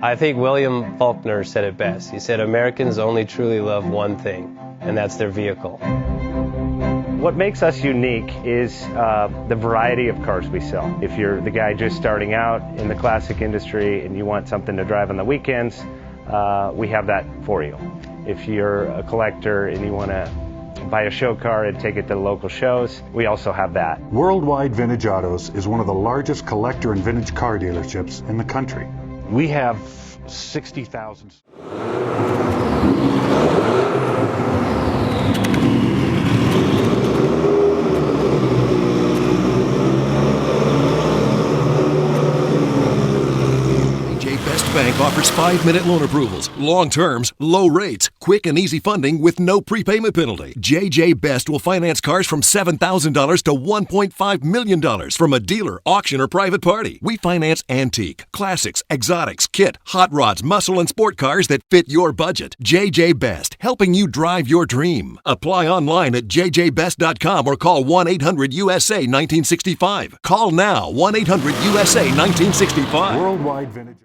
I think William Faulkner said it best. He said, Americans only truly love one thing, and that's their vehicle. What makes us unique is the variety of cars we sell. If you're the guy just starting out in the classic industry and you want something to drive on the weekends, we have that for you. If you're a collector and you want to buy a show car and take it to the local shows, we also have that. Worldwide Vintage Autos is one of the largest collector and vintage car dealerships in the country. We have 60,000. Bank offers 5-minute loan approvals, long terms, low rates, quick and easy funding with no prepayment penalty. JJ Best will finance cars from $7,000 to $1.5 million from a dealer, auction, or private party. We finance antique, classics, exotics, kit, hot rods, muscle, and sport cars that fit your budget. JJ Best, helping you drive your dream. Apply online at jjbest.com or call 1-800-USA-1965. Call now, 1-800-USA-1965. Worldwide Vintage.